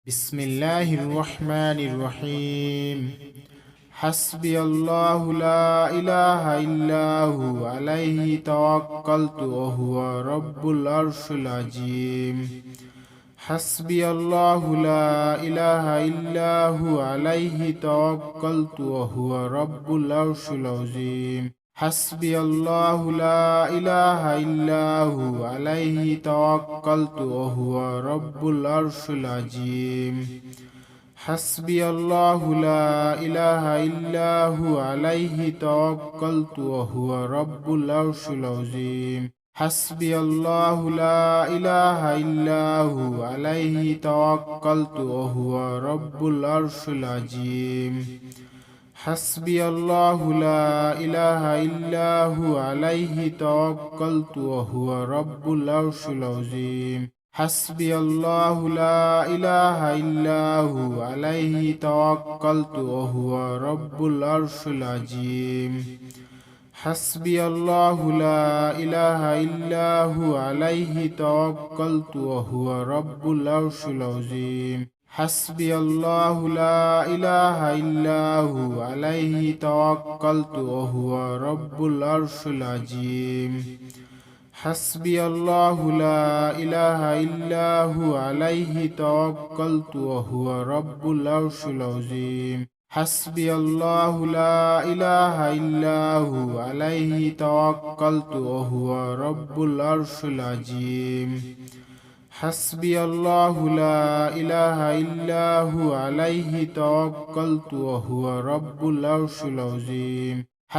বিসমিল্লাহির রহমানির রহিম। হাসবিয়াল্লাহু লা ইলাহা ইল্লাহু আলাইহি তাওয়াক্কালতু ওয়া হুয়া রাব্বুল আরশিল আযীম। হাসবিয়াল্লাহু লা ইলাহা ইল্লাহু আলাইহি তাওয়াক্কালতু ওয়া হুয়া রাব্বুল আরশিল আযীম। হাসবিয়াল্লাহু লা ইলাহা ইল্লাহু আলাইহি তাওয়াক্কালতু ওয়া হুয়া রাব্বুল আরশিল আযীম। হাসবিয়াল্লাহু লা ইলাহা ইল্লাহু আলাইহি তাওয়াক্কালতু ওয়া হুয়া রাব্বুল আরশিল আযীম। হাসবিয়াল্লাহু লা ইলাহা ইল্লাহু আলাইহি তাওয়াক্কালতু ওয়া হুয়া রাব্বুল আরশিল আযীম। হাসবিয়াল্লাহু লা ইলাহা ইল্লাহু আলাইহি তাওয়াক্কালতু ওয়া হুয়া রাব্বুল আরশিল আযীম। হাসবিয়াল্লাহু লা ইলাহা ইল্লাহু আলাইহি তাওয়াক্কালতু ওয়া হুয়া রাব্বুল আরশিল আযীম। হাসবিয়াল্লাহু লা ইলাহা ইল্লাহু আলাইহি তাওয়াক্কালতু ওয়া হুয়া রাব্বুল আরশিল আযীম। হাসবিয়াল্লাহু লা ইলাহা ইল্লাহু আলাইহি তাওয়াক্কালতু ওয়া হুয়া রাব্বুল আরশিল আযীম। হাসবিয়াল্লাহু লা ইলাহা ইল্লাহু আলাইহি তাওয়াক্কালতু ওয়া হুয়া রাব্বুল আরশিল আযীম। হাসবিয়াল্লাহু লা ইলাহা ইল্লাহু আলাইহি তাওয়াক্কালতু ওয়া হুয়া রাব্বুল আরশিল আযীম। হাসবিয়াল্লাহু লা ইলাহা ইল্লাহু আলাইহি তাওয়াক্কালতু ওয়া হুয়া রাব্বুল আরশিল আযীম।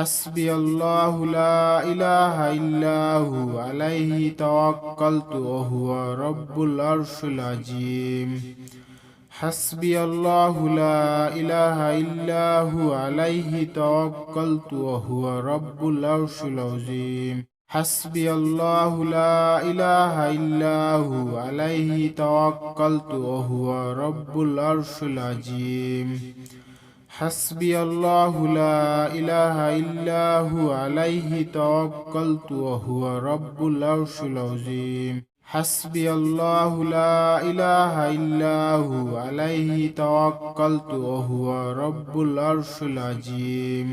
হাসবিয়াল্লাহু লা ইলাহা ইল্লাহু আলাইহি তাওয়াক্কালতু ওয়া হুয়া রাব্বুল আরশিল আযীম। হাসবিয়াল্লাহু লা ইলাহা ইল্লাহু আলাইহি তাওয়াক্কালতু ওয়া হুয়া রাব্বুল আরশিল আযীম। হাসবিয়াল্লাহু লা ইলাহা ইল্লাহু আলাইহি তাওয়াক্কালতু ওয়া হুয়া রাব্বুল আরশিল আযীম। হাসবিয়াল্লাহু লা ইলাহা ইল্লাহু আলাইহি তাওয়াক্কালতু ওয়া হুয়া রাব্বুল আরশিল আযীম। হাসবিয়াল্লাহু লা ইলাহা ইল্লাহু আলাইহি তাওয়াক্কালতু ওয়া হুয়া রাব্বুল আরশিল আযীম। হাসবিয়াল্লাহু লা ইলাহা ইল্লাহু আলাইহি তাওয়াক্কালতু ওয়া হুয়া রাব্বুল আরশিল আযীম।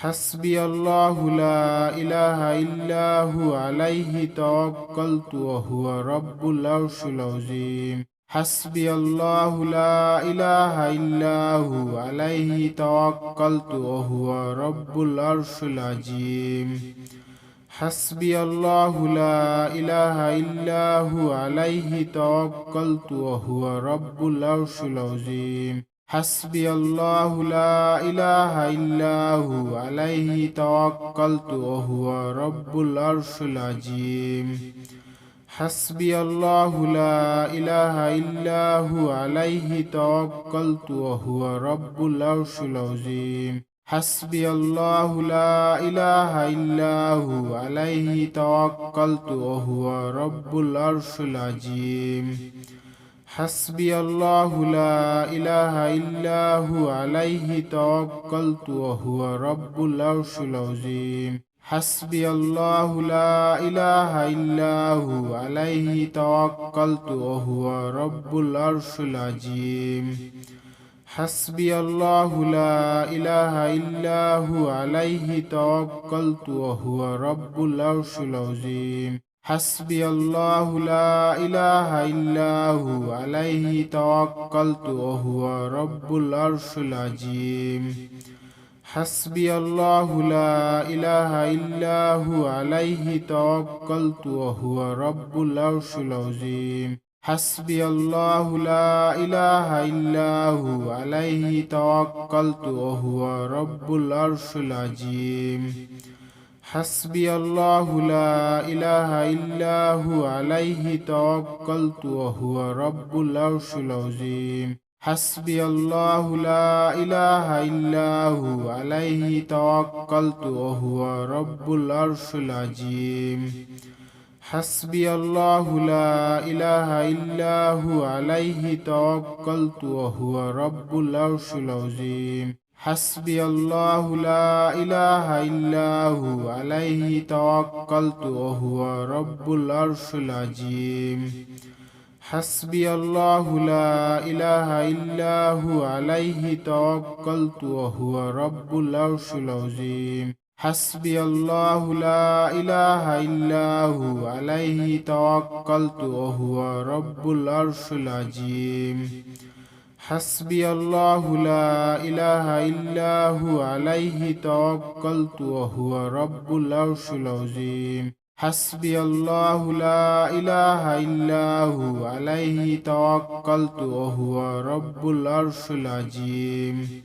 হাসবিয়াল্লাহু লা ইলাহা ইল্লাহু আলাইহি তাওয়াক্কালতু ওয়া হুয়া রাব্বুল আরশিল আযীম। হাসবিয়াল্লাহু লা ইলাহা ইল্লাহু আলাইহি তাওয়াক্কালতু ওয়া হুয়া রাব্বুল আরশিল আযীম। হাসবিয়াল্লাহু লা ইলাহা ইল্লাহু আলাইহি তাওয়াক্কালতু ওয়া হুয়া রাব্বুল আরশিল আযীম। হাসবিয়াল্লাহু লা ইলাহা ইল্লাহু আলাইহি তাওয়াক্কালতু ওয়া হুয়া রাব্বুল আরশিল আযীম। হাসবিয়াল্লাহু লা ইলাহা ইল্লাহু আলাইহি তাওয়াক্কালতু ওয়া হুয়া রাব্বুল আরশিল আযীম। হাসবিয়াল্লাহু লা ইলাহা ইল্লাহু আলাইহি তাওয়াক্কালতু ওয়া হুয়া রাব্বুল আরশিল আযীম। হাসবিয়াল্লাহু লা ইলাহা ইল্লাহু আলাইহি তাওয়াক্কালতু ওয়া হুয়া রাব্বুল আরশিল আযীম। হাসবিয়াল্লাহু লা ইলাহা ইল্লাহু আলাইহি তাওয়াক্কালতু ওয়া হুয়া রাব্বুল আরশিল আযীম। হাসবিয়াল্লাহু লা ইলাহা ইল্লাহু আলাইহি তাওয়াক্কালতু ওয়া হুয়া রাব্বুল আরশিল আযীম। হাসবিয়াল্লাহু লা ইলাহা ইল্লাহু আলাইহি তাওয়াক্কালতু ওয়া হুয়া রাব্বুল আরশিল আযীম। হাসবিয়াল্লাহু লা ইলাহা ইল্লাহু আলাইহি তাওয়াক্কালতু ওয়া হুয়া রাব্বুল আরশিল আযীম। হাসবিয়াল্লাহু লা ইলাহা ইল্লাহু আলাইহি তাওয়াক্কালতু ওয়া হুয়া রাব্বুল আরশিল আযীম। হাসবিয়াল্লাহু লা ইলাহা ইল্লাহু আলাইহি তাওয়াক্কালতু ওয়া হুয়া রাব্বুল আরশিল আযীম। হাসবিয়াল্লাহু লা ইলাহা ইল্লাহু আলাইহি তাওয়াক্কালতু ওয়া হুয়া রাব্বুল আরশিল আযীম। হাসবিয়াল্লাহু লা ইলাহা ইল্লাহু আলাইহি তাওয়াক্কালতু ওয়া হুয়া রাব্বুল আরশিল আযীম। حسبي الله لا إله إلا هو عليه توكلت وهو رب العرش العظيم حسبي الله لا إله إلا هو عليه توكلت وهو رب العرش العظيم حسبي الله لا إله إلا هو عليه توكلت وهو رب العرش العظيم حسبي الله لا إله إلا هو عليه توكلت وهو رب العرش العظيم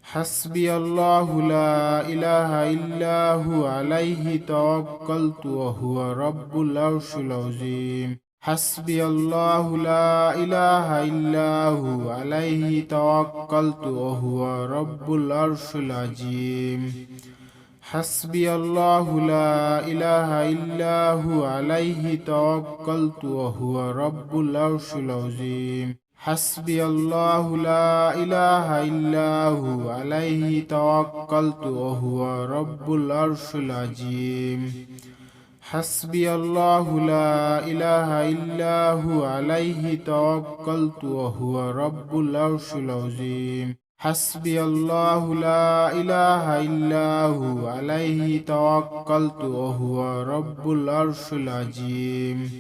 حسبي الله لا إله إلا هو عليه توكلت وهو رب العرش العظيم حسبي الله لا إله إلا هو عليه توكلت وهو رب العرش العظيم حسبي الله لا إله إلا هو عليه توكلت وهو رب العرش العظيم حسبي الله لا إله إلا هو عليه توكلت وهو رب العرش العظيم حسبي الله لا إله إلا هو عليه توكلت وهو رب العرش العظيم حسبي الله لا إله إلا هو عليه توكلت وهو رب العرش العظيم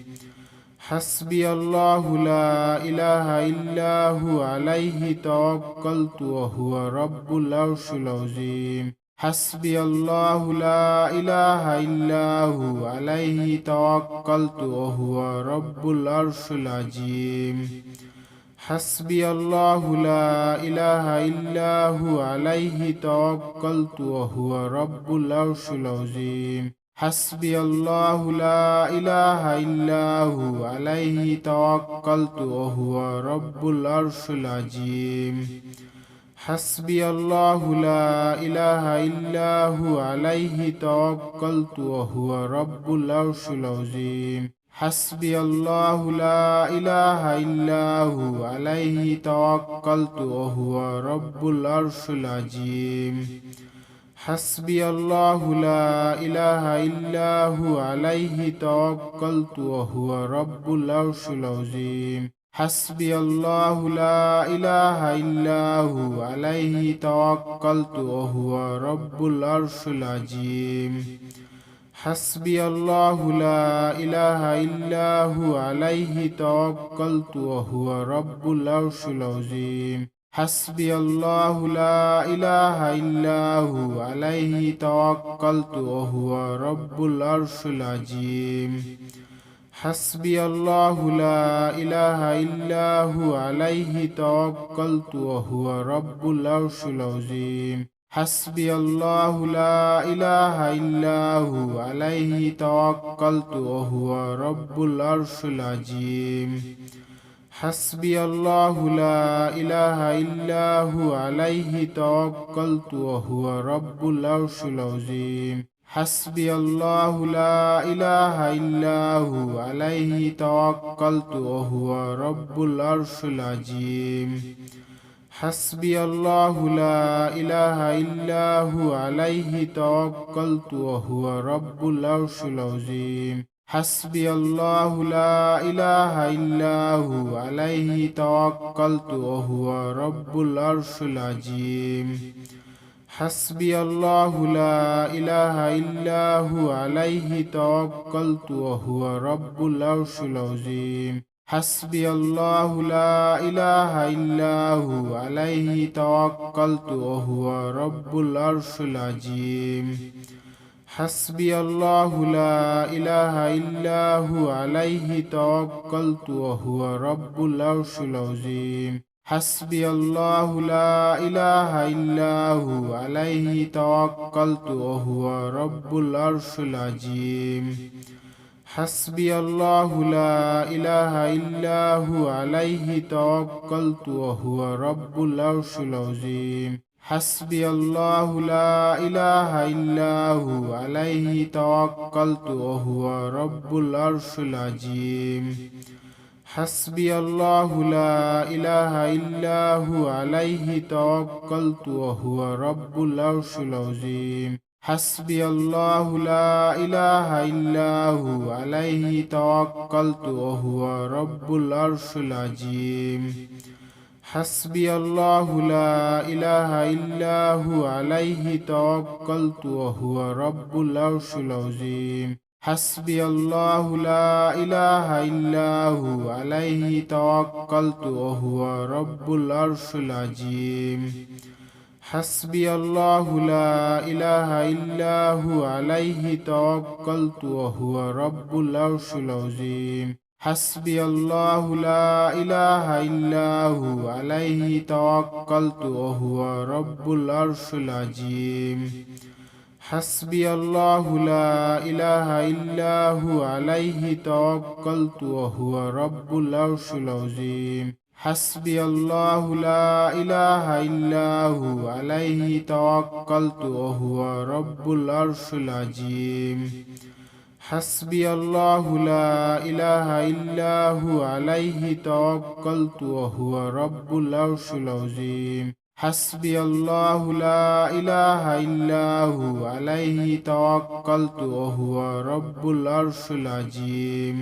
حسبي الله لا إله إلا هو عليه توكلت وهو رب العرش العظيم حسبي الله لا إله إلا هو عليه توكلت وهو رب العرش العظيم حسبي الله لا إله إلا هو عليه توكلت وهو رب العرش العظيم حسبي الله لا إله إلا هو عليه توكلت وهو رب العرش العظيم حسبي الله لا إله إلا هو عليه توكلت وهو رب العرش العظيم حسبي الله لا إله إلا هو عليه توكلت وهو رب العرش العظيم حسبي الله لا إله إلا هو عليه توكلت وهو رب العرش العظيم حسبي الله لا إله إلا هو عليه توكلت وهو رب العرش العظيم حسبي الله لا إله إلا هو عليه توكلت وهو رب العرش العظيم حسبي الله لا إله إلا هو عليه توكلت وهو رب العرش العظيم حسبي الله لا إله إلا هو عليه توكلت وهو رب العرش العظيم حسبي الله لا إله إلا هو عليه توكلت وهو رب العرش العظيم حسبي الله لا إله إلا هو عليه توكلت وهو رب العرش العظيم حسبي الله لا إله إلا هو عليه توكلت وهو رب العرش العظيم حسبي الله لا إله إلا هو عليه توكلت وهو رب العرش العظيم حسبي الله لا إله إلا هو عليه توكلت وهو رب العرش العظيم حسبي الله لا إله إلا هو عليه توكلت وهو رب العرش العظيم حسبي الله لا إله إلا هو عليه توكلت وهو رب العرش العظيم حسبي الله لا إله إلا هو عليه توكلت وهو رب العرش العظيم حسبي الله لا إله إلا هو عليه توكلت وهو رب العرش العظيم حسبي الله لا إله إلا هو عليه توكلت وهو رب العرش العظيم حسبي الله لا إله إلا هو عليه توكلت وهو رب العرش العظيم حسبي الله لا إله إلا هو عليه توكلت وهو رب العرش العظيم حسبي الله لا إله إلا هو عليه توكلت وهو رب العرش العظيم حسبي الله لا إله إلا هو عليه توكلت وهو رب العرش العظيم حسبي الله لا إله إلا هو عليه توكلت وهو رب العرش العظيم حسبي الله لا إله إلا هو عليه توكلت وهو رب العرش العظيم حسبي الله لا إله إلا هو عليه توكلت وهو رب العرش العظيم حسبي الله لا إله إلا هو عليه توكلت وهو رب العرش العظيم حسبي الله لا إله إلا هو عليه توكلت وهو رب العرش العظيم حسبي الله لا إله إلا هو عليه توكلت وهو رب العرش العظيم حسبي الله لا إله إلا هو عليه توكلت وهو رب العرش العظيم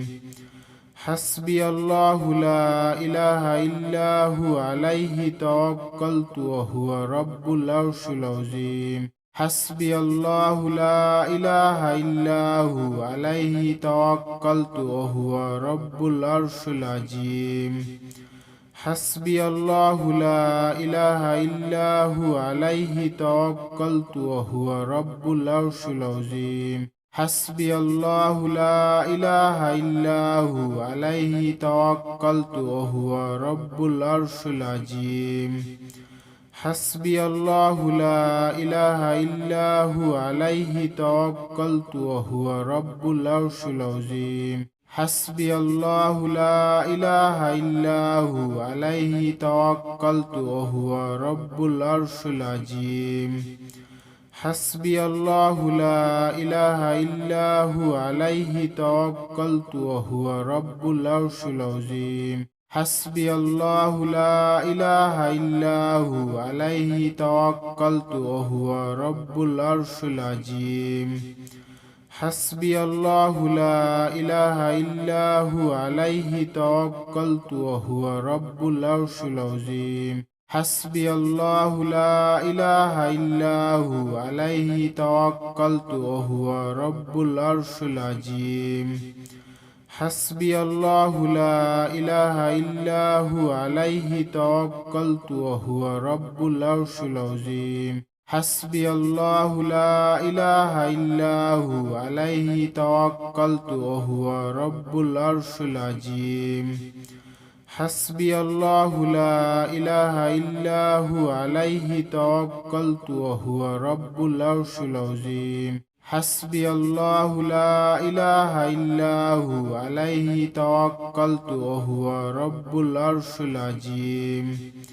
حسبي الله لا إله إلا هو عليه توكلت وهو رب العرش العظيم حسبي الله لا إله إلا هو عليه توكلت وهو رب العرش العظيم حسبي الله لا إله إلا هو عليه توكلت وهو رب العرش العظيم حسبي الله لا إله إلا هو عليه توكلت وهو رب العرش العظيم حسبي الله لا إله إلا هو عليه توكلت وهو رب العرش العظيم حسبي الله لا إله إلا هو عليه توكلت وهو رب العرش العظيم حسبي الله لا إله إلا هو عليه توكلت وهو رب العرش العظيم حسبي الله لا إله إلا هو عليه توكلت وهو رب العرش العظيم حسبي الله لا إله إلا هو عليه توكلت وهو رب العرش العظيم حسبي الله لا إله إلا هو عليه توكلت وهو رب العرش العظيم حسبي الله لا إله إلا هو عليه توكلت وهو رب العرش العظيم حسبي الله لا إله إلا هو عليه توكلت وهو رب العرش العظيم حسبي الله لا إله إلا هو عليه توكلت وهو رب العرش العظيم حسبي الله لا إله إلا هو عليه توكلت وهو رب العرش العظيم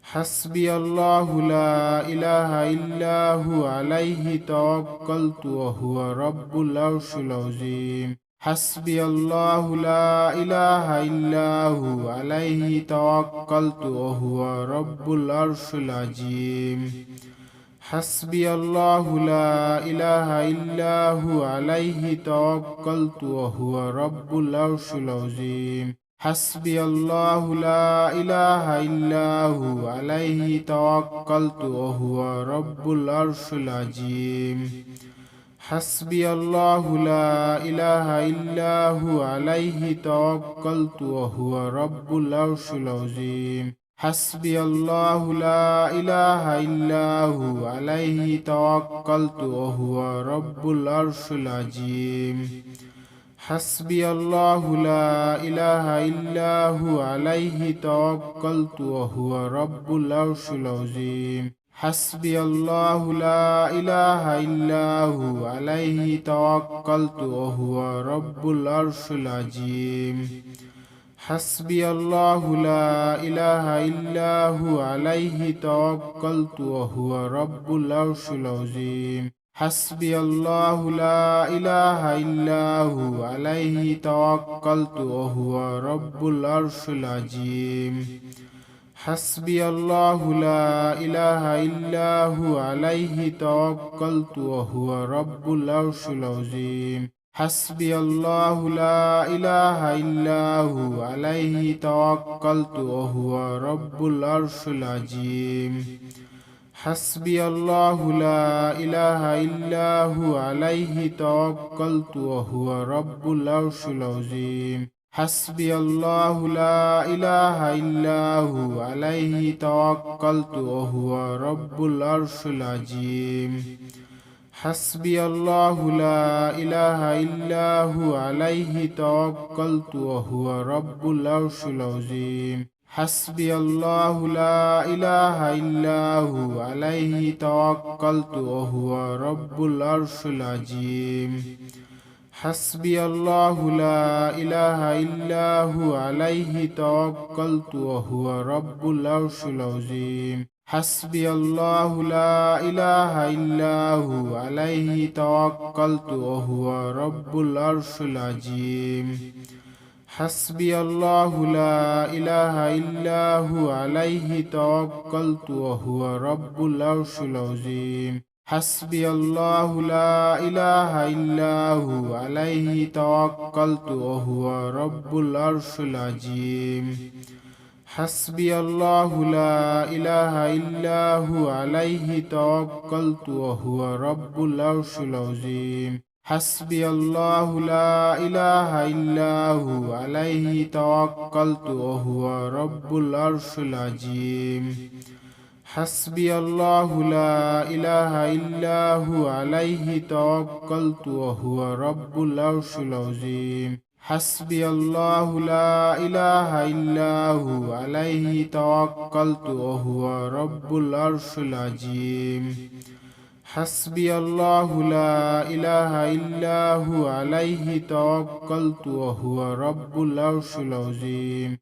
حسبي الله لا إله إلا هو عليه توكلت وهو رب العرش العظيم حسبي الله لا إله إلا هو عليه توكلت وهو رب العرش العظيم حسبي الله لا إله إلا هو عليه توكلت وهو رب العرش العظيم حسبي الله لا إله إلا هو عليه توكلت وهو رب العرش العظيم حسبي الله لا إله إلا هو عليه توكلت وهو رب العرش العظيم حسبي الله لا إله إلا هو عليه توكلت وهو رب العرش العظيم حسبي الله لا إله إلا هو عليه توكلت وهو رب العرش العظيم حسبي الله لا إله إلا هو عليه توكلت وهو رب العرش العظيم حسبي الله لا إله إلا هو عليه توكلت وهو رب العرش العظيم حسبي الله لا إله إلا هو عليه توكلت وهو رب العرش العظيم حسبي الله لا إله إلا هو عليه توكلت وهو رب العرش العظيم حسبي الله لا إله إلا هو عليه توكلت وهو رب العرش العظيم حسبي الله لا إله إلا هو عليه توكلت وهو رب العرش العظيم حسبي الله لا إله إلا هو عليه توكلت وهو رب العرش العظيم حسبي الله لا إله إلا هو عليه توكلت وهو رب العرش العظيم حسبي الله لا إله إلا هو عليه توكلت وهو رب العرش العظيم حسبي الله لا إله إلا هو عليه توكلت وهو رب العرش العظيم حسبي الله لا إله إلا هو عليه توكلت وهو رب العرش العظيم حسبي الله لا إله إلا هو عليه توكلت وهو رب العرش العظيم حسبي الله لا إله إلا هو عليه توكلت وهو رب العرش العظيم حسبي الله لا إله إلا هو عليه توكلت وهو رب العرش العظيم حسبي الله لا إله إلا هو عليه توكلت وهو رب العرش العظيم حسبي الله لا إله إلا هو عليه توكلت وهو رب العرش العظيم حسبي الله لا إله إلا هو عليه توكلت وهو رب العرش العظيم حسبي الله لا إله إلا هو عليه توكلت وهو رب العرش العظيم